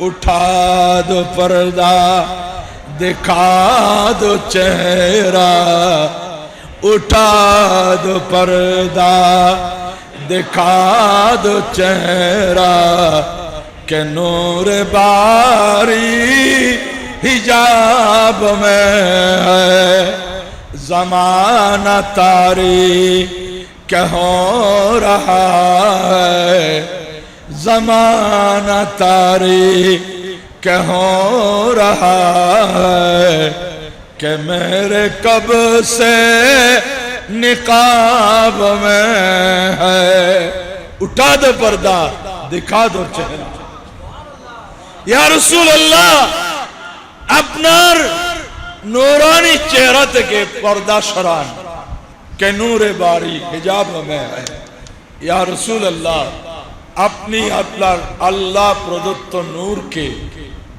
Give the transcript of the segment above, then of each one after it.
उठा दो पर्दा दिखा दो चेहरा, उठा दो पर्दा दिखा दो चेहरा, के नूर बारी हिजाब में है, ज़माना तारी क्या हो रहा है, ज़माना तारी क्या हो रहा है, कि मेरे कब से निकाब में है। उठा दो पर्दा दिखा दो चेहरा। या रसूल अल्लाह, আপনার नूरानी चेहरा থেকে पर्दा सरान, के नूरे बारी हिजाब में है। या रसूल अल्लाह, আপনি আপনার আল্লাহ প্রদত্ত নূরকে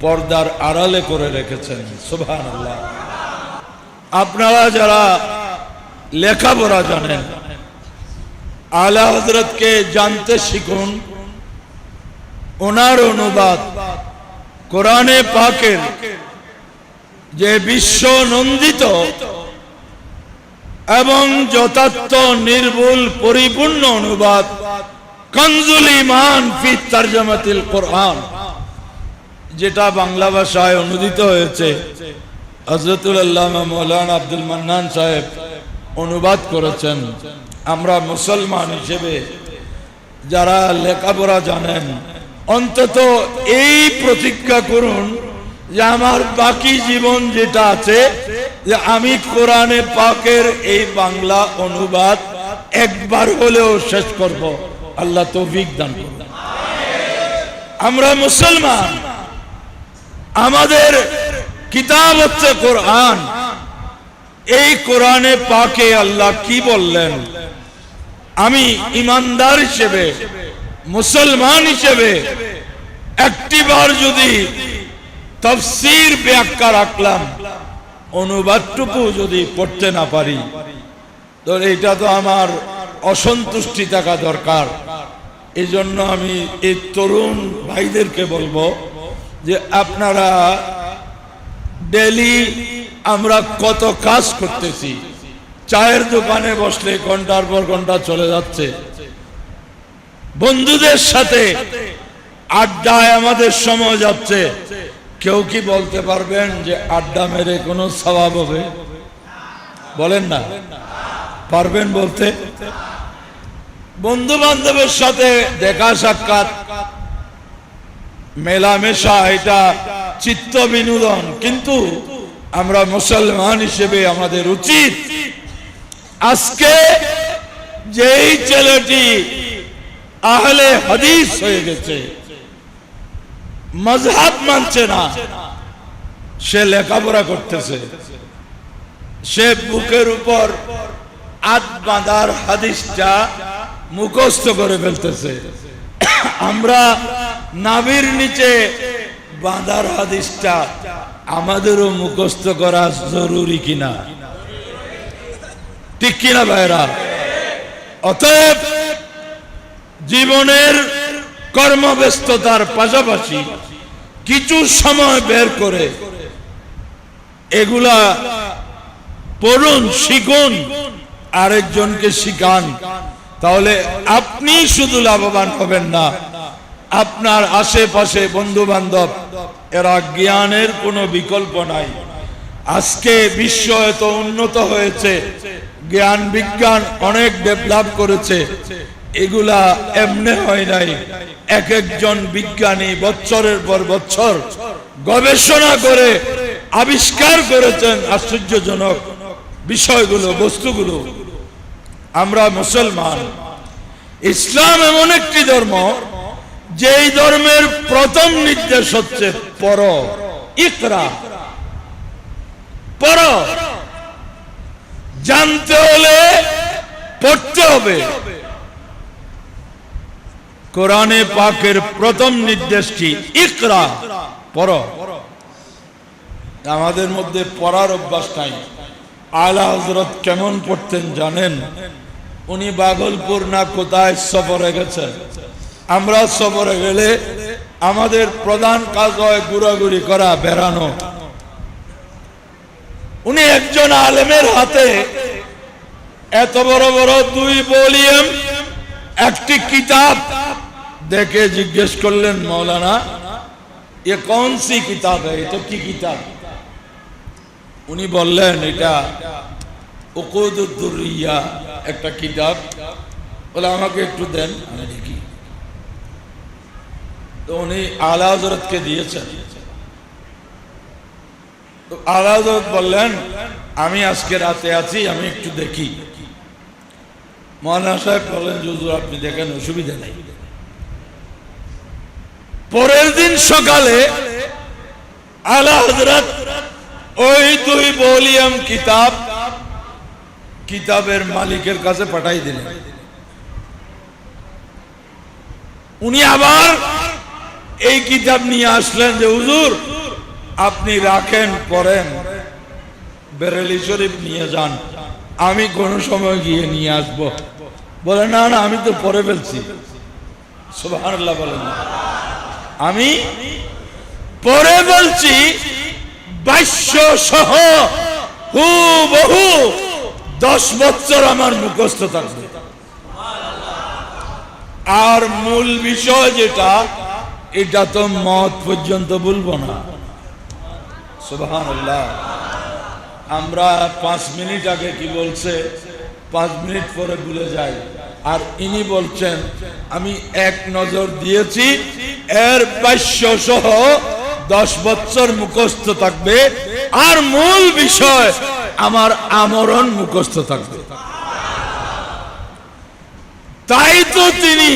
পর্দার আড়ালে করে রেখেছেন। সুবহানাল্লাহ। আপনারা যারা লেখাপড়া জানেন, আলা হযরতকে জানতে শিখুন। ওনার অনুবাদ কোরআনে পাকের যে বিশ্ব নন্দিত এবং যথার্থ নির্ভুল পরিপূর্ণ অনুবাদ কানজুল ঈমান ফি তরজমাতিল কোরআন, যেটা বাংলা ভাষায় অনুদিত হয়েছে, হযরতুল আল্লামা মাওলানা আব্দুল মান্নান সাহেব অনুবাদ করেছেন। আমরা মুসলমান হিসেবে যারা লেখাপড়া জানেন, অন্তত এই প্রতিজ্ঞা করুন যে আমার বাকি জীবন যেটা আছে, যে আমি কোরআনে পাকের এই বাংলা অনুবাদ একবার হলেও শেষ করব। আল্লাহ তৌফিক দান করুন। আমরা মুসলমান, আমাদের কিতাব হচ্ছে কোরআন। এই কোরআনে পাকে আল্লাহ কি বললেন, আমি ইমানদার হিসেবে, মুসলমান হিসেবে একটিবার যদি তাফসীর ব্যাখ্যা রাখলাম, অনুবাদটুকু যদি পড়তে না পারি, তো এটা তো আমার অসন্তুষ্টি থাকা দরকার। এই জন্য আমি এই তরুণ ভাইদেরকে বলবো যে আপনারা ডেলি আমরা কত কাজ করতেছি, চায়ের দোকানে বসলে ঘন্টার পর ঘন্টা চলে যাচ্ছে, বন্ধুদের সাথে আড্ডায় আমাদের সময় যাচ্ছে। কেউ কি বলতে পারবেন যে আড্ডা মেরে কোনো সওয়াব হবে? বলেন না, পারবেন বলতে? বন্ধু বান্ধবের সাথে দেখা সাক্ষাৎ মেলামেশা, এটা চিত্ত বিনোদন, কিন্তু আমরা মুসলমান হিসেবে আমাদের উচিত, আজকে যেই ছেলেটি আহলে হাদিস হয়ে গেছে, মজহাব মানছে না, সে লেখাপড়া করতেছে, সে বুকের উপর আদ বাঁধার হাদিসটা মুখস্থ করে ফেলতেছে। আমরা নাভির নিচে বাঁধার হাদিসটা আমাদেরও মুখস্থ করা জরুরি কিনা? ঠিক কিনা ভাইরা? অতএব জীবনের কর্মব্যস্ততার পাশাপাশি কিছু সময় বের করে এগুলা পড়ুন, শিখুন, আরেকজনকে শিখান। তাহলে আপনি শুধু লাভবান হবেন না, আপনার আশেপাশে বন্ধু বান্ধব, এরা জ্ঞানের কোনো বিকল্প নাই। আজকে বিশ্ব এত উন্নত হয়েছে, জ্ঞান বিজ্ঞান অনেক ডেভেলপ করেছে, এগুলা এমনি হয় নাই। এক একজন বিজ্ঞানী বছরের পর বছর গবেষণা করে আবিষ্কার করেছেন আশ্চর্যজনক বিষয়গুলো, বস্তুগুলো। আমরা মুসলমান, ইসলাম এমন একটি ধর্ম যেই ধর্মের প্রথম নির্দেশ হচ্ছে পড়ো, ইকরা, পড়ো। জানতে হলে পড়তে হবে। কোরআনে পাকের প্রথম নির্দেশ কি? ইকরা, পড়ো। আমাদের মধ্যে পড়ার অভ্যাস নাই। আলা হযরত কেমন পড়তেন জানেন? উনি ভাগলপুর না কোথায় সফরে গেছেন। আমরা সফরে গেলে আমাদের প্রধান কাজ হয় ঘোরাঘুরি করা, বেড়ানো। উনি একজন আলেমের হাতে এত বড় বড় 2 ভলিউম একটি কিতাব দেখে জিজ্ঞেস করলেন, মৌলানা ये कौन सी किताब है, এটা কি কিতাব? উনি বললেন এটা উকুদুদ দুররিয়া একটা কিতাব। বলে আমাকে একটু দেন, আমি দেখি। তো উনি আলা হযরতকে দিয়েছেন। তো আলা হযরত বললেন, আমি আজকে রাতে আছি, আমি একটু দেখি। মৌলানা সাহেব বললেন, হুজুর আপনি দেখেন, অসুবিধা নাই। পরের দিন সকালে আলা হযরত ওই 2 ভলিউম কিতাবের মালিকের কাছে পাঠাই দিলেন। উনি আবার এই কিতাব নিয়ে আসলেন যে হুজুর আপনি রাখেন, পড়েন, বেরেলি শরীফ নিয়ে যান, আমি কোন সময় গিয়ে নিয়ে আসব। বলে না না, আমি তো পড়ে ফেলছি। সুবহানাল্লাহ বলেন। আমি পড়ে বলছি, ভাষ্য সহ হুবহু 10 বছর আমার মুখস্থ থাকবে। আর মূল বিষয় যেটা, এটা তো মত পর্যন্ত বলবো না। সুবহানাল্লাহ। আমরা 5 মিনিট আগে কি বলছে, 5 মিনিট পরে ভুলে যাই। আর ইনি বলছেন আমি এক নজর দিয়েছি, এর ভাষ্য সহ 10 বছর মুখস্থ থাকবে, আর মূল বিষয় আমার আমরণ মুখস্থ থাকবে। তাই তো তিনি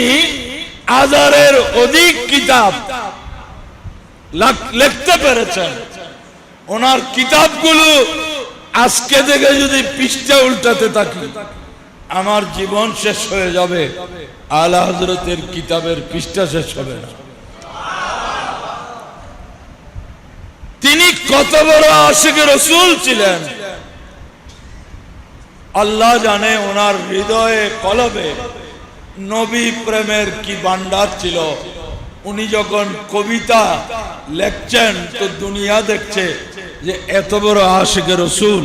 1000-এর অধিক কিতাব লিখতে পেরেছেন। ওনার কিতাবগুলো আজকে থেকে যদি পৃষ্ঠা উল্টাতে থাকি, আমার জীবন শেষ হয়ে যাবে, আলা হযরতের কিতাবের পৃষ্ঠা শেষ হবে না। তিনি কত বড় আশিক রাসূল ছিলেন আল্লাহ জানে। ওনার হৃদয়ে কলবে নবী প্রেমের কি ভান্ডার ছিল। উনি যখন কবিতা লেখছেন তো দুনিয়া দেখছে যে এত বড় আশিক রাসূল,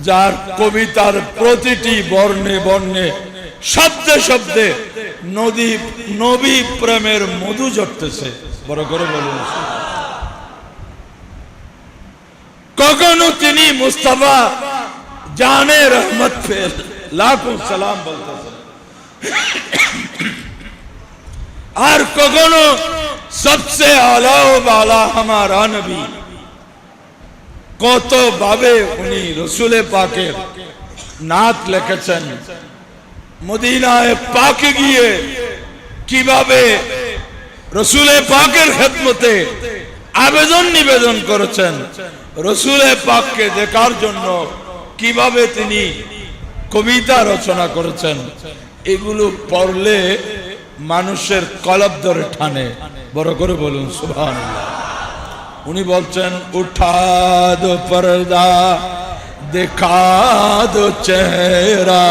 যার কবিতার প্রতিটি বর্ণে বর্ণে, শব্দে শব্দে নবী প্রেমের মধু ঝরতেছে। বড় করে বলুন। কখনো তিনি মুস্তাফা জানে রহমত পে লাখো সালাম বলতেছেন, আর কখনো সবসে আলা ও বালা হামারা নবী। কত ভাবে উনি রসুলে পাকের নাত লিখেছেন। মদিনায় পাকে গিয়ে কিভাবে রসুলে পাকের খেদমতে আবেদন নিবেদন করেছেন, রসুলে পাককে দেখার জন্য কিভাবে তিনি কবিতা রচনা করেছেন, এগুলো পড়লে মানুষের কলব ধরে টানে। বড় করে বলুন সুবহানাল্লাহ। উনি বলছেন, উঠা দো পর্দা दिखा दो चेहरा,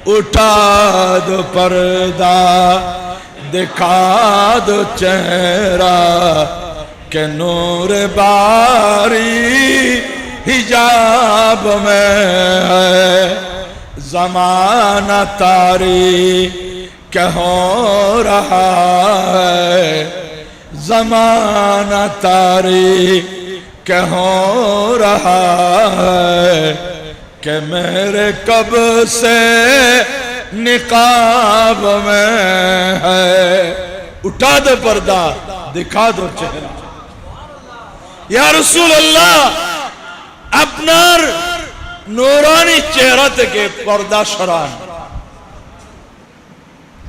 उठा दो पर्दा दिखा दो चेहरा, के नूर बारी हिजाब में है, ज़माना तारी क्या हो रहा है, ज़माना तारी क्या हो रहा है, कि मेरे कब से निकाब में है। उठा दो पर्दा दिखा दो चेहरा। या रसूल अल्लाह, আপনার নূরানি চেহারা থেকে পর্দা সরান,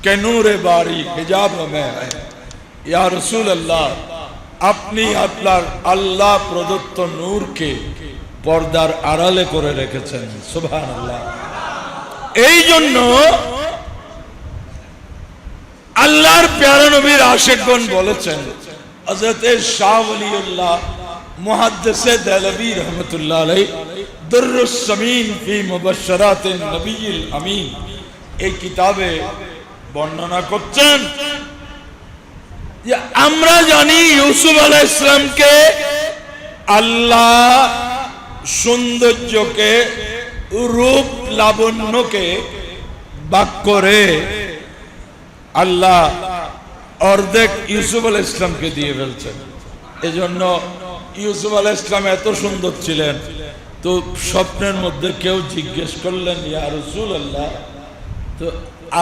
কে নূরে বারি হিজাব মে হ্যায়। ইয়া রাসূল আল্লাহ, আপনি আপনার আল্লাহ প্রদত্ত নূরকে পর্দার আড়ালে করে রেখেছেন। সুবহানাল্লাহ। এই জন্য আল্লাহর প্যারা নবীর আশিকগণ বলেছেন, হযরত শাহ ওলিউল্লাহ মুহাদ্দিসে দেহলভী রহমাতুল্লাহ আলাইহি দুররুস সামিন ফি মুবাশশারাতিন নবিয়্যিল আমিন এই কিতাবে বর্ণনা করছেন, যে আমরা জানি ইউসুফ আলাইহিস সালামকে আল্লাহ সৌন্দর্যকে, রূপ লাবণ্যকে বাক করে আল্লাহ অর্ধেক ইউসুফ আলাইহিস সালামকে দিয়ে ফেলছেন। এজন্য ইউসুফ আলাইহিস সালাম এত সুন্দর ছিলেন, তো স্বপ্নের মধ্যে কেউ জিজ্ঞেস করলেন, ইয়া রাসূলুল্লাহ, তো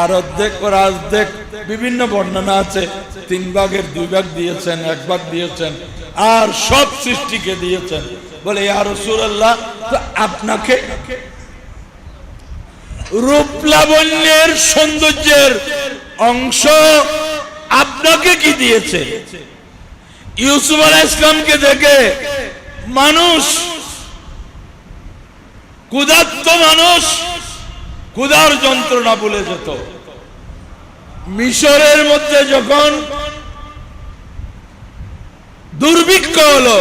আর অর্ধেক ওর অর্ধেক বিভিন্ন বর্ণনা আছে, 3 ভাগের 2 ভাগ দিয়েছেন, 1 ভাগ দিয়েছেন, আর সব সৃষ্টিকে দিয়েছেন। বলে, ইয়া রাসূলুল্লাহ, তো আপনাকে রূপ লাবণ্যের সৌন্দর্যের অংশ আপনাকে কি দিয়েছে? ইউসুফ আলাইহিস সালামকে দেখে মানুষ, ক্ষুধার্ত মানুষ ক্ষুধার যন্ত্রণা ভুলে যেত। মিশরের মধ্যে যখন দুর্ভিক্ষ হলো,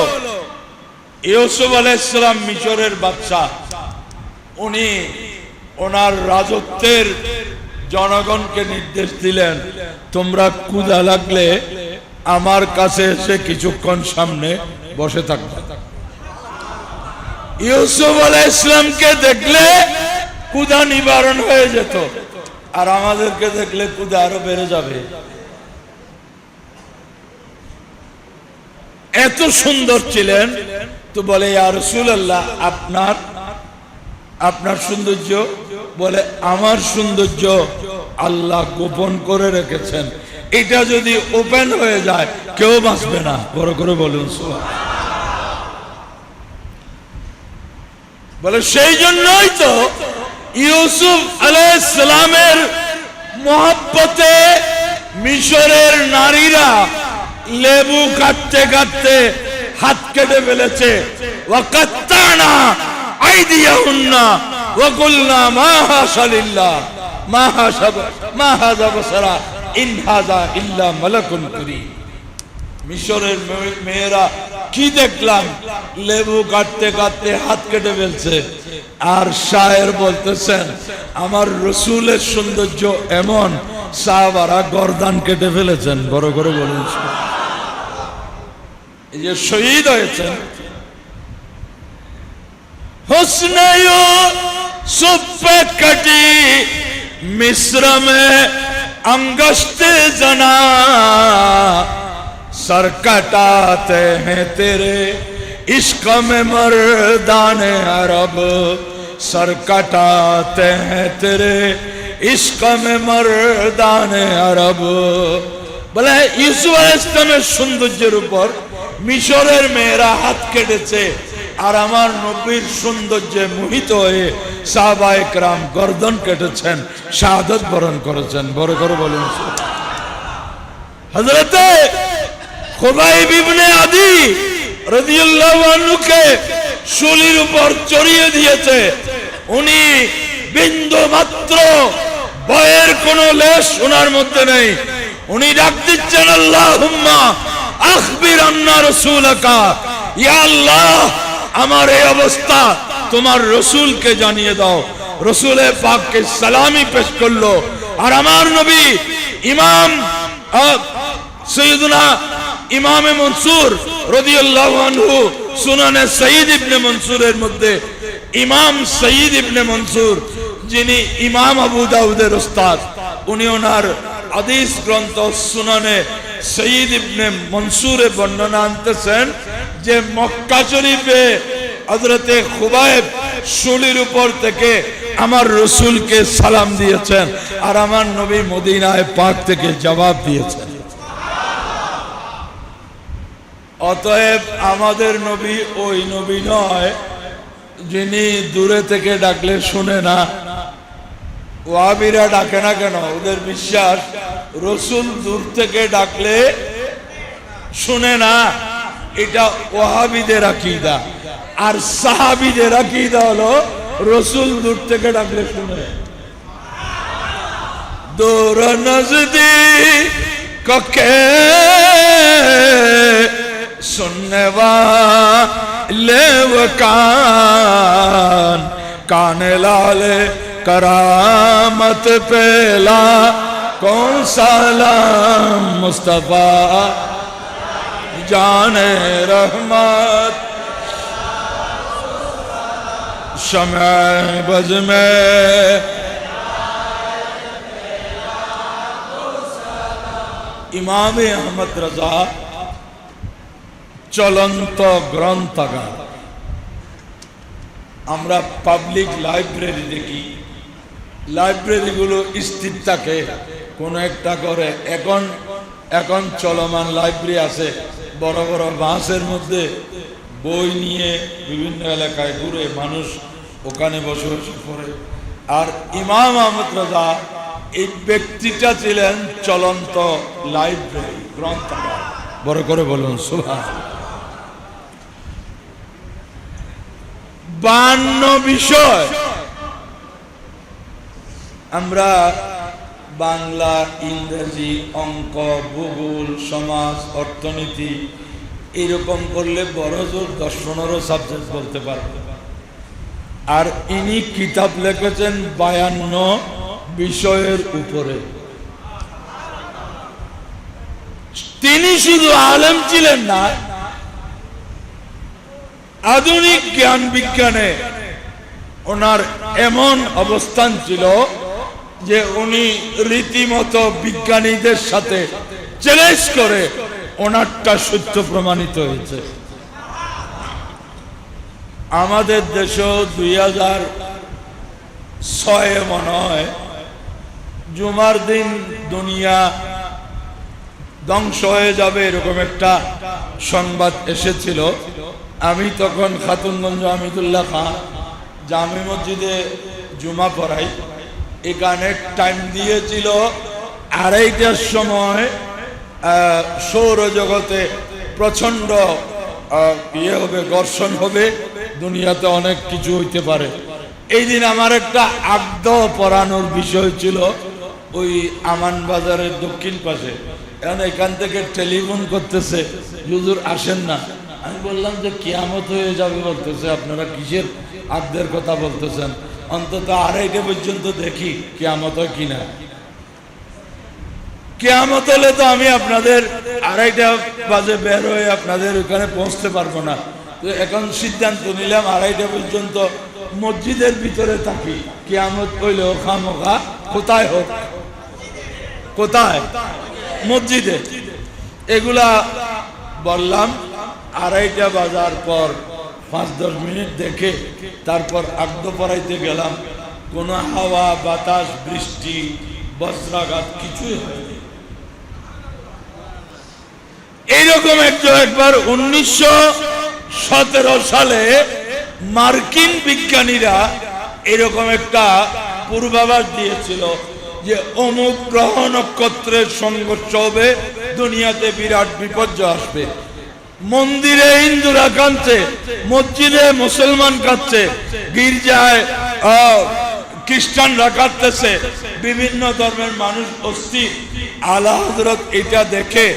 ইউসুফ আলাইহিস সালাম মিশরের বাদশা, উনি ওনার রাজত্বের জনগণকে নির্দেশ দিলেন, তোমরা ক্ষুধা লাগলে আমার কাছে এসে কিছুক্ষণ সামনে বসে থাকবে। ইউসুফ আলাইহিস সালামকে দেখলে ক্ষুধা নিবারণ হয়ে যেত, আর আমাদেরকে দেখলে ক্ষুধা আরো বেড়ে যাবে। এত সুন্দর ছিলেন। তো বলে, ইয়া রাসূলুল্লাহ, আপনার সৌন্দর্য, বলে আমার সৌন্দর্য আল্লাহ গোপন করে রেখেছেন, এটা যদি ওপেন হয়ে যায় কেউ বাঁচবে না। বড় করে বলুন সুবহানাল্লাহ। বলে, সেই জন্যই তো ইউসুফ আলাইহিস সালামের মহব্বতে মিশরের নারীরা লেবু কাটতে কাটতে হাত কেটে ফেলেছে। ওয়াকাত্তানা আইদিয়াহুন্না ওয়া কুলনা মা হাশা লিল্লাহ মা হাযা বাসারা ইন হাযা ইল্লা মালাকুন কারীম। মিশরের মেয়েরা কি দেখলাম, লেবু কাটতে কাটতে হাত কেটে ফেলছে। আর শায়ের বলতেছেন, আমার রসুলের সৌন্দর্য এমন, সাহাবারা গর্দান কেটে ফেলেছেন। বড় করে বলুন। এই যে শহীদ হয়েছেন, হুসনে ইউসুফ पे कटी मिस्र में अंगश्ते जना सर कटाते हैं तेरे इश्क में मर्दाने अरब सर कटाते हैं तेरे इश्क में मर्दाने अरब। বলে, ইউসুফ আলাইহিস সালামের সৌন্দর্যের উপর মিশরের মেয়েরা হাত কেটেছে, আর আমার নবীর সৌন্দর্যে মোহিত হয়ে সাহাবায়ে কেরাম গর্দন কেটেছেন, শাহাদাত বরণ করেছেন। বড় করে বলুন। হযরতে খুবাইব ইবনে আদি রাদিয়াল্লাহু আনহুকে শুলির উপর চড়িয়ে দিয়েছে। উনি বিন্দু মাত্র ভয়ের কোনো লেশ ওনার মধ্যে নেই। উনি ডাক দিচ্ছেন, আল্লাহুম্মা আখবির আন্না রাসূলাকা, ইয়া আল্লাহ, আমার এই অবস্থা তোমার রসুলকে জানিয়ে দাও। রসুলে পাককে সালামি পেশ করলো, আর আমার নবী ইমাম সৈয়দনা ইমামে মনসুর রাদিয়াল্লাহু আনহু সুনানে সঈদ ইবনে মনসুরের মধ্যে ইমাম সঈদ ইবনে মনসুর, যিনি ইমাম আবু দাউদের উস্তাদ, উনি ওনার হাদিস গ্রন্থ সুনানে সঈদ ইবনে মনসুরে বর্ণনা আনতেছেন যে মক্কা শরীফে হযরতে খুবাইব শুলির উপর থেকে আমার রসুলকে সালাম দিয়েছেন, আর আমার নবী মদিনায় পাক থেকে জবাব দিয়েছেন। অতএব আমাদের নবী ওই নবী নয় যিনি দূরে থেকে ডাকলে শুনে না। ওয়াহাবীরা ডাকে না কেন? ওদের বিশ্বাস রসুল দূর থেকে ডাকলে শুনে না। এটা ওয়াহাবীদের আকীদা। আর সাহাবীদের আকীদা হলো রসুল দূর থেকে ডাকলে শুনে। দূর নজদীক কে सुनने वाले वो कान लाले करामत पेला कौन सलाम मुस्तफा जाने रहमत शमे बज में इमाम अहमद रजा चलंत ग्रंथागार আমরা পাবলিক লাইব্রেরি দেখি লাইব্রেরিগুলো স্থির থাকে কোন একটা করে এখন চলমান লাইব্রেরি আছে বড় বড় বাসের মধ্যে বই নিয়ে বিভিন্ন এলাকায় ঘুরে মানুষ ওখানে বসে বসে পড়ে আর ইমাম আহমদ রাজা এই ব্যক্তিটা ছিলেন চলন্ত লাইব্রেরি গ্রন্থাগার বড় করে বলুন সুবহানাল্লাহ 52 বিষয় আমরা বাংলা ইংরেজি অঙ্ক ভূগোল সমাজ অর্থনীতি এরকম করলে বড় জোর 10-15 সাবজেক্ট বলতে পারবো আর ইনি কিতাব লিখেছেন 52 বিষয়ের উপরে তিনি শুধু আলেম ছিলেন না আধুনিক জ্ঞান বিজ্ঞানে ওনার এমন অবস্থান ছিল যে উনি রীতিমতো বিজ্ঞানীদের সাথে চ্যালেঞ্জ করে ওনারটা সত্য প্রমাণিত হয়েছে আমাদের দেশে 2006 মনে হয় জুমার দিন দুনিয়া ধ্বংস হয়ে যাবে এরকম একটা সংবাদ এসেছিল আমি তখন খাতুনগঞ্জ হামিদুল্লাহ খান জামে মসজিদে জুমা পড়াই এখানে টাইম দিয়েছিল 2:30টার সময় সৌরজগতে প্রচন্ড ইয়ে হবে ঘর্ষণ হবে দুনিয়াতে অনেক কিছু হইতে পারে এই দিন আমার একটা আগ্রহ পড়ানোর বিষয় ছিল ওই আমান বাজারের দক্ষিণ পাশে এখন এখান থেকে টেলিফোন করতেছে হুজুর আসেন না আমি বললাম যে কিয়ামত হয়ে যাবে বলতেছে আপনারা কিসের আব্দের কথা বলতেছেন অন্তত 2:30 পর্যন্ত দেখি কিয়ামত হয় কিনা কিয়ামত হলে তো আমি আপনাদের 2:30 বাজে বের হয়ে আপনাদের ওখানে পৌঁছতে পারবো না তো এখন সিদ্ধান্ত নিলাম 2:30 পর্যন্ত মসজিদের ভিতরে থাকি কিয়ামত হইলেও খামোখা কোথায় হোক কোথায় মসজিদে এগুলা বললাম 2:30 বাজার পর 5-10 মিনিট দেখে তারপর আগদ পড়াইতে গেলাম কোনো হাওয়া বাতাস বৃষ্টি বজ্রাঘাত কিছুই হয়নি এইরকম একবার 1917 সালে মার্কিন বিজ্ঞানীরা এরকম একটা পূর্বাভাস দিয়েছিল যে অমুক গ্রহ নক্ষত্রের সংঘর্ষ হবে দুনিয়াতে বিরাট বিপর্যয় আসবে মন্দিরে হিন্দুরা কাঁদছে মসজিদে মুসলমান কাঁদছে গির্জায় খ্রিস্টানরা কাঁদতেছে বিভিন্ন ধর্মের মানুষ অস্থির আলা হযরত এটা দেখে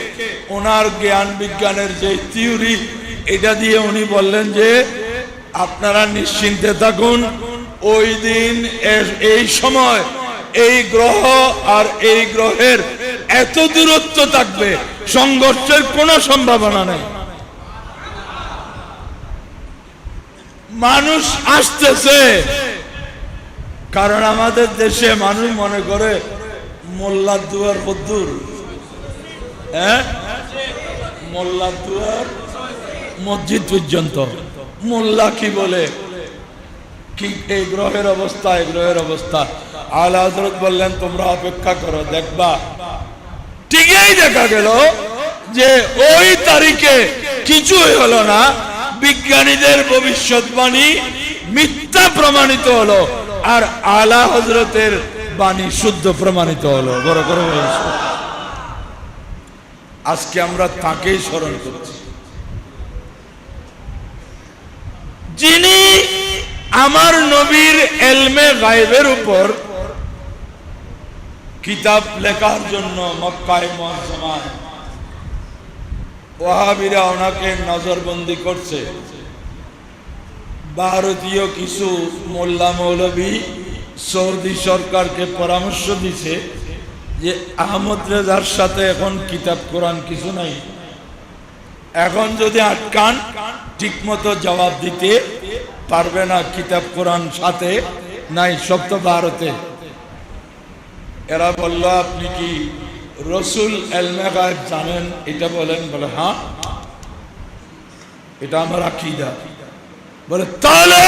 ওনার জ্ঞান বিজ্ঞানের যে থিওরি এটা দিয়ে উনি বললেন যে আপনারা নিশ্চিন্তে থাকুন ওই দিন এই সময় এই গ্রহ আর এই গ্রহের এত দূরত্ব থাকবে সংঘর্ষের কোনো সম্ভাবনা নেই মানুষ আসতেছে কারণ আমাদের দেশে মানুষ মনে করে মোল্লার দুয়ার কদ্দুর মোল্লার দুয়ার মসজিদ পর্যন্ত মোল্লা কি বলে কি এই গ্রহের অবস্থা আলা হযরত বললেন তোমরা অপেক্ষা করো দেখবা ঠিকই দেখা গেল যে ওই তারিখে কিছুই হলো না বিজ্ঞানীদের ভবিষ্যৎবাণী মিথ্যা প্রমাণিত হলো আর আলা হযরতের বাণী শুদ্ধ প্রমাণিত হলো বড় করে বলছি আজকে আমরা তাকেই স্মরণ করছি যিনি আমার নবীর ইলমে গায়বের উপর কিতাব লেখার জন্য মক্কায় মুআজ্জামায় ওয়াহাবিরা ওনাকে নজরবন্দি করছে ভারতীয় কিছু মোল্লা মৌলবী সৌদি সরকারকে পরামর্শ দিছে যে আহমদ রেজার সাথে এখন কিতাব কোরআন কিছু নাই, এখন যদি আটকান ঠিক মতো জবাব দিতে পারবে না, কিতাব কোরআন সাথে নাই, সব তো ভারতে। এরা বলল আপনি কি রসুল এলমে গায়েব জানেন, এটা বলেন? বলে হ্যাঁ, এটা আমার আকীদা। বলে তাহলে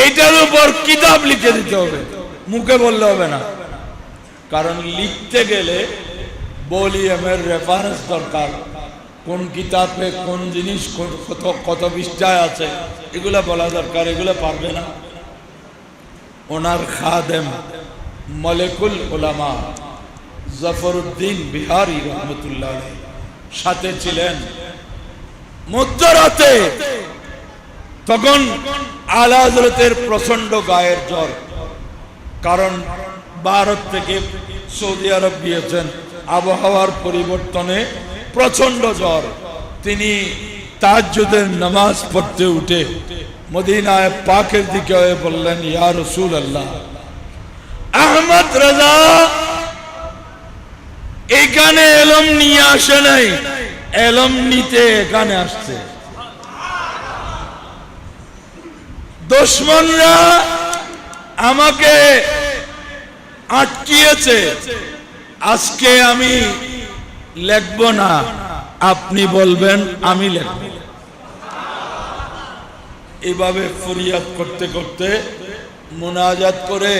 এইটার উপর কিতাব লিখে দিতে হবে, মুখে বললে হবে না, কারণ লিখতে গেলে ভলিউমের রেফারেন্স দরকার, কোন কিতাবে কোন জিনিস কত পৃষ্ঠায় আছে এগুলা বলা দরকার, এগুলো পারবে না। ওনার খাদেম মালিকুল উলামা জাফরউদ্দিন বিহারী রহমতুল্লাহ সাথে ছিলেন। মধ্যরাতে তখন আলা হযরতের প্রচন্ড গায়ের জ্বর, কারণ ভারত থেকে সৌদি আরব গিয়েছেন, আবহাওয়ার পরিবর্তনে প্রচন্ড জ্বর। তিনি তাহাজ্জুদের নামাজ পড়তে উঠে মদিনায় পাকের দিকে হয়ে বললেন, ইয়া রাসূলুল্লাহ, আহমদ রাজা এখানে এলম নিয়ে আসে নাই, এলম নিতে এখানে আসছে। দুশমনরা আমাকে আটকিয়েছে, আজকে আমি লিখব না, আপনি বলবেন আমি লিখব। এইভাবে ফরিয়াদ করতে করতে মুনাজাত করে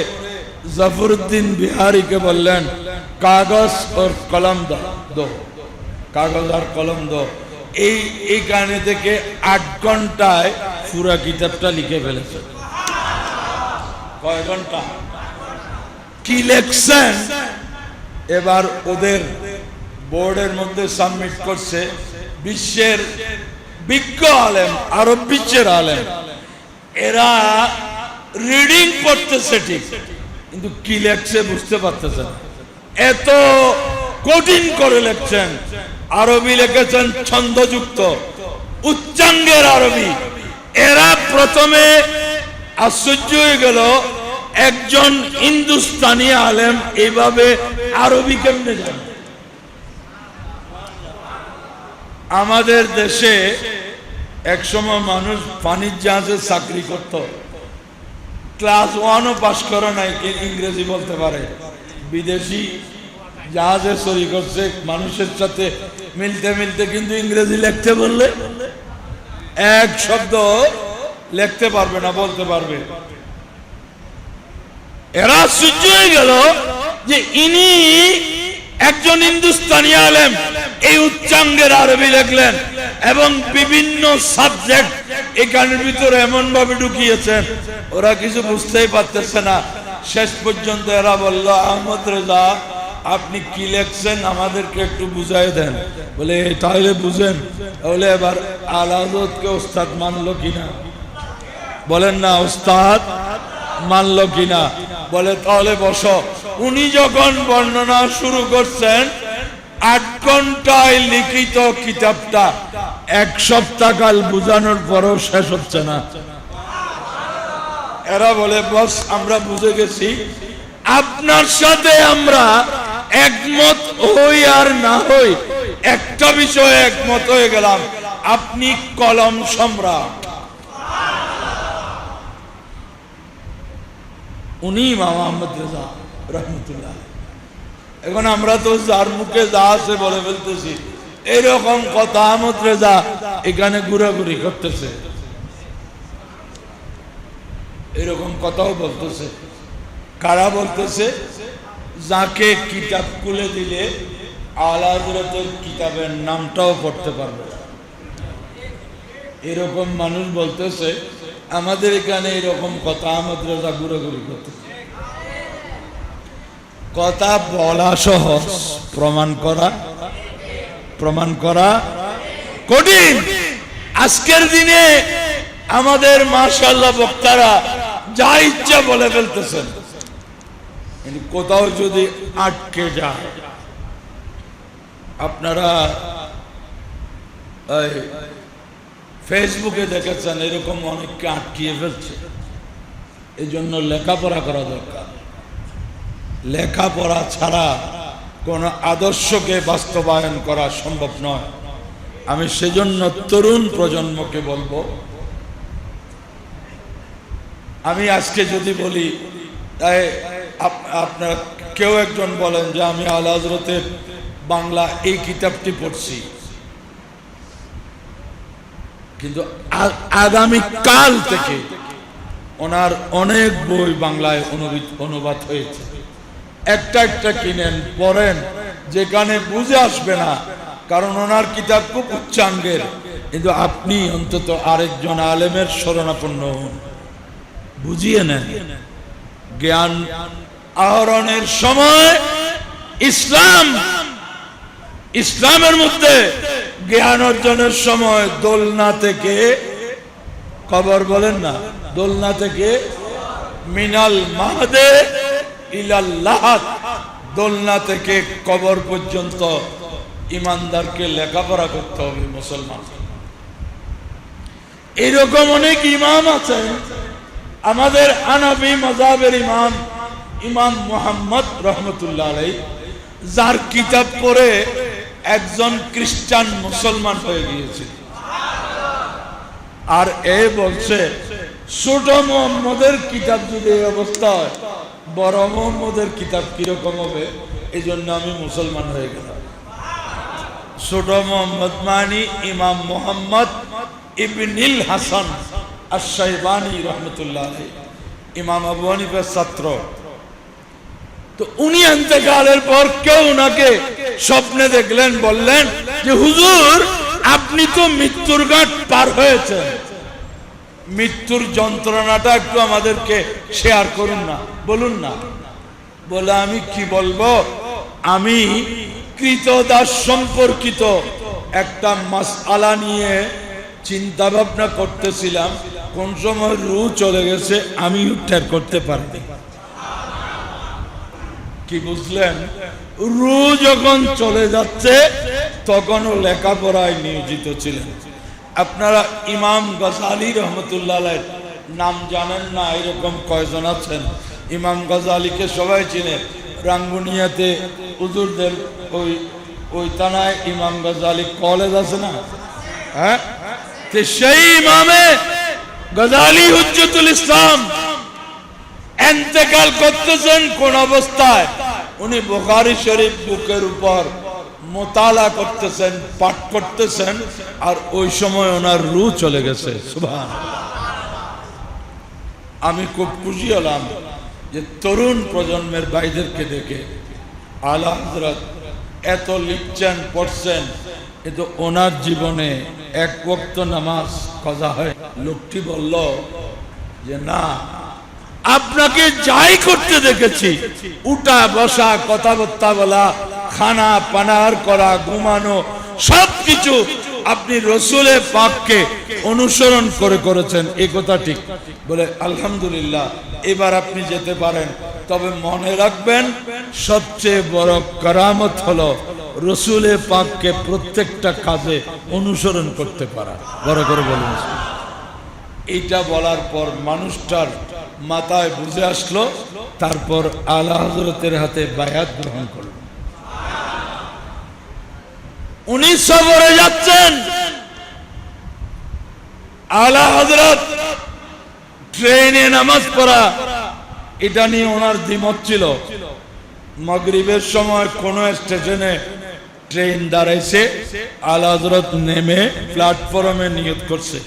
জাফরউদ্দিন বিহারীকে বললেন, কাগজ আর কলম দো, কাগজ আর কলম দো। এই গানে থেকে 8 ঘন্টায় পুরা কিতাবটা লিখে ফেলেছে। কয় ঘন্টা? কি লেখছেন এবার ওদের বোর্ডের মধ্যে সাবমিট করছে। বিশ্বের বিজ্ঞ আলেম, আরব বিশ্বের আলেম, এরা রিডিং পড়তেছে ঠিক, কিন্তু কি লেখছে বুঝতে পারতেছে না, এত কঠিন করে লেখছেন। আরবি লিখেছেন ছন্দযুক্ত, উচ্চাঙ্গের আরবি। এরা প্রথমে আশ্চর্য হয়ে গেল, একজন হিন্দুস্তানি আলেম এইভাবে আরবি কেমনে জানে। আমাদের দেশে একসময় মানুষ পানির জাহাজে চাকরি করত, ক্লাস 1ও পাস করে নাই, ইংরেজি বলতে পারে। বিদেশি জাহাজে চুরি করছে, মানুষের সাথে মিলতে মিলতে, কিন্তু ইংরেজি লিখতে বললে এক শব্দ লিখতে পারবে না, বলতে পারবে। এরা আশ্চর্য হয়ে গেল যে ইনি একজন হিন্দুস্তানি আলেম, এই উচ্চাঙ্গের আরবি লিখলেন এবং বিভিন্ন সাবজেক্ট এখানের ভিতরে এমন ভাবে ঢুকিয়েছেন, ওরা কিছু বুঝতেই পারতেছে না। শেষ পর্যন্ত এরা বলল, আহমদ রেজা আপনি কি লিখছেন আমাদেরকে একটু বুঝাই দেন। বলে তাহলে বুঝেন। বলে এবার আলা হযরতকে ওস্তাদ মানলো কিনা, বলেন না ওস্তাদ মানলো কিনা। বলে তাহলে বসো। উনি যখন বর্ণনা শুরু করছেন, 8 ঘন্টায় লিখিত কিতাবটা 1 সপ্তাহ কাল বুঝানোর পরও শেষ হচ্ছে না। এরা বলে বস আমরা বুঝে গেছি, আপনার সাথে আমরা একমত হই আর না হই, একটা বিষয়ে একমত হয়ে গেলাম, আপনি কলম সম্রাট। উনি ইমাম আহমদ রেজা রহমতুল্লাহ। এখন আমরা তো যার মুখে যা আছে বলে ফেলতেছি, এইরকম কথা আহমদ রেজা এখানে ঘুরাঘুরি করতেছে, এরকম কথাও বলতেছে। কারা বলতেছে? যাকে কিতাব খুলে দিলে আলা হযরতের কিতাবের নামটাও পড়তে পারবে, এরকম মানুষ বলতেছে। আমাদের এখানে এরকম কথা আহমদ রেজা ঘুরাঘুরি করতেছে। কথা বলা সহজ, প্রমাণ করা কঠিন। আজকের দিনে আমাদের মাশাআল্লাহ বক্তারা যা ইচ্ছা বলে ফেলতেছেন, কোথাও যদি আটকে যায়, আপনারা ফেসবুকে দেখেছেন এরকম অনেককে আটকিয়ে ফেলছে। এই জন্য লেখাপড়া করা দরকার। লেখাপড়া ছাড়া কোনো আদর্শকে বাস্তবায়ন করা সম্ভব নয়। আমি সেজন্য তরুণ প্রজন্মকে বলবো, আমি আজকে যদি বলি, তাই আপনার কেউ একজন বলেন যে আমি আলা হযরতের বাংলা এই কিতাবটি পড়ছি, কিন্তু আগামী কাল থেকে ওনার অনেক বই বাংলায় অনুবাদ হয়েছে। একটা একটা কিনেন, পড়েন, যেখানে বুঝে আসবে না, কারণ ওনার কিতাব খুব উচ্চাঙ্গের, কিন্তু আপনি অন্তত আরেকজন আলেমের শরণাপন্ন হন, বুঝিয়ে নেন। জ্ঞান আহরণের সময় ইসলামের মধ্যে জ্ঞান অর্জনের সময় দোলনা থেকে কবর, বলেন না, দোলনা থেকে মিনাল মাহদে ইলাল লাহাদ, দোলনা থেকে কবর পর্যন্ত ইমানদারকে লেখাপড়া করতে হবে। মুসলমান এরকম অনেক ইমাম আছেন। আমাদের হানাফি মাযহাবের ইমাম মুহাম্মদ রাহমাতুল্লাহ আলাইহি, যার কিতাব পড়ে একজন খ্রিস্টান মুসলমান হয়ে গিয়েছে। আর এ বলছে ছোট মুহাম্মদের কিতাব যদি এই অবস্থা হয়, বড় মুহাম্মদের কিতাব কিরকম হবে? এই জন্য আমি মুসলমান হয়ে গেলাম। ছোট মুহাম্মদ মানে ইমাম মুহাম্মদ ইবনুল হাসান আশ-শাইবানী রাহমাতুল্লাহ আলাইহি, ইমাম আবু হানিফার ছাত্র। তো উনি ইন্তেকালের পর কেউ উনাকে স্বপ্নে দেখলেন, বললেন যে হুজুর, আপনি তো মৃত্যুর ঘাট পার হয়েছেন, মৃত্যুর যন্ত্রণাটা একটু আমাদেরকে শেয়ার করুন না, বলুন না। বলে আমি কি বলবো, আমি কৃতদাস সম্পর্কিত একটা মাসআলা নিয়ে চিন্তা ভাবনা করতেছিলাম, কোন সময় রূহ চলে গেছে আমি টের করতে পারিনি। কি বুঝলেন? রূহ যখন চলে যাচ্ছে তখনও লেখাপড়ায় নিয়োজিত ছিলেন। আপনারা ইমাম গজালি রহমতুল্লাহ আলাইহির নাম জানেন না? এরকম কয়জন আছেন? ইমাম গজালিকে সবাই চিনে। রাঙ্গুনিয়াতে হুজুরদের ওই থানায় ইমাম গজালি কলেজ আছে না? হ্যাঁ, সেই ইমামে গজালি হুজ্জতুল ইসলাম ইন্তেকাল করতেছেন কোন অবস্থায়? উনি বুখারী শরীফ বুকের উপর মোতালা করতেছেন, পাঠ করতেছেন, আর ওই সময় ওনার রূহ চলে গেছে। সুবহানাল্লাহ। আমি খুব খুশি হলাম যে তরুণ প্রজন্মের ভাইদেরকে দেখে আলা হযরত এত লিখছেন, পড়ছেন, কিন্তু ওনার জীবনে এক ওয়াক্ত নামাজ কাজা হয়। লোকটি বলল যে না, আপনাকে যাই করতে দেখেছি, উঠা বসা, কথাবার্তা বলা, খানা পানার করা, ঘুমানো, সবকিছু আপনি রসুলের পাককে অনুসরণ করে করেছেন, এই কথা ঠিক। বলে আলহামদুলিল্লাহ, এবার আপনি যেতে পারেন। তবে মনে রাখবেন, সবচেয়ে বড় কারামত হলো রসুলের পাককে প্রত্যেকটা কাজে অনুসরণ করতে পারা। বড় করে বলুন। এইটা বলার পর মানুষটার মাথায় বুঝে আসলো, তারপর আলা হযরতের হাতে বায়াত গ্রহণ করল। উনি সফরে যাচ্ছেন, আলা হযরত ট্রেনে নামাজ পড়া, এটা নিয়ে ওনার দ্বিমত ছিল। মাগরিবের সময় কোন স্টেশনে ট্রেন দাঁড়াইছে, আলা হযরত নেমে প্ল্যাটফর্মে নিয়ত করছে,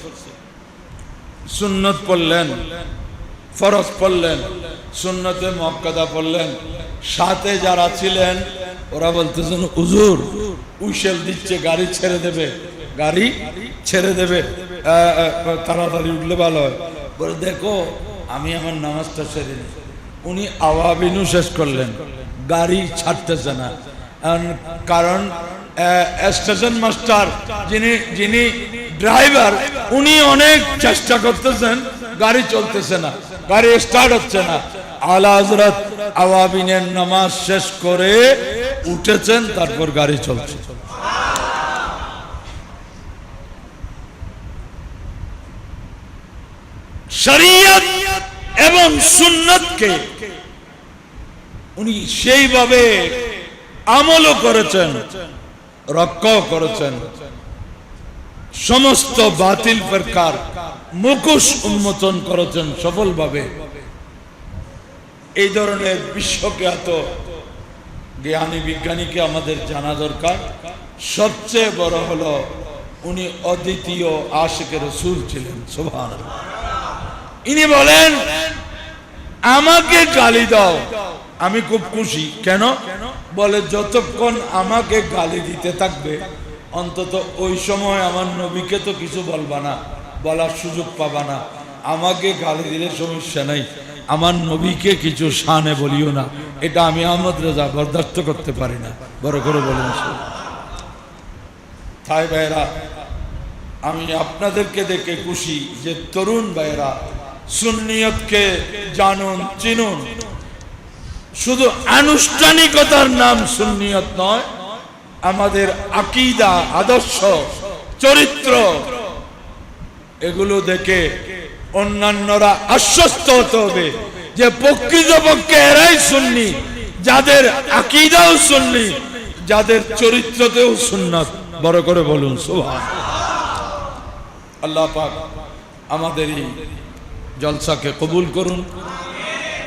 সুন্নত পড়লেন, ফরজ পড়লেন, সুন্নতে মুআক্কাদা পড়লেন। সাথে যারা ছিলেন ওরা বলতেছেন হুজুর উইশেল দিচ্ছে, গাড়ি ছেড়ে দেবে, গাড়ি ছেড়ে দেবে, তাড়াতাড়ি উঠলে ভালো হয়। বলে দেখো আমি আমার নামাজটা সেরে নিই। উনি আওয়াবিনু শেষ করলেন, গাড়ি ছাড়তেছে না, কারণ স্টেশন মাস্টার যিনি ড্রাইভার, উনি অনেক চেষ্টা করতেছেন, গাড়ি চলতেছে না, গাড়ি স্টার্ট হচ্ছে না। আলা হযরত আওয়াবিনের নামাজ শেষ করে উঠেছেন, তারপর গাড়ি চলছে। শরীয়ত এবং সুন্নতকে উনি সেইভাবে আমলও করেছেন, রক্ষাও করেছেন। সমস্ত বাতিল প্রকার মুখোশ উন্মোচন করেছেন সফলভাবে। এই ধরনের বিশ্বখ্যাত জ্ঞানী বিজ্ঞানীকে আমাদের জানা দরকার। সবচেয়ে বড় হলো উনি অদ্বিতীয় আশিকে রাসূল ছিলেন। সুবহানাল্লাহ। ইনি বলেন, আমাকে গালি দাও, আমি খুব খুশি। কেন? বলে যতক্ষণ আমাকে গালি দিতে থাকবে, অন্তত ওই সময় আমার নবীকে তো কিছু বলবা না, বলার সুযোগ পাবা না। আমাকে গালি দিলে সমস্যা নাই, আমার নবীকে কিছু শানে বলিও না। এটা আমি আহমদ রেজা বরদাস্ত করতে পারি না। বড় করে বলুন। তাই ভাইরা, আমি আপনাদেরকে দেখে খুশি যে তরুণ ভাইরা সুন্নিয়তকে জানুন, চিনুন। শুধু আনুষ্ঠানিকতার নাম সুন্নিয়ত নয়, আমাদের আকীদা, আদর্শ, চরিত্র, এগুলো দেখে অন্যান্যরা আশ্বস্ত হতে হবে যে প্রকৃতপক্ষে এরাই সুন্নি, যাদের আকীদাও সুন্নি, যাদের চরিত্রতেও সুন্নাত। বড় করে বলুন সুবহানাল্লাহ। আল্লাহ পাক আমাদের এই জলসাকে কবুল করুন।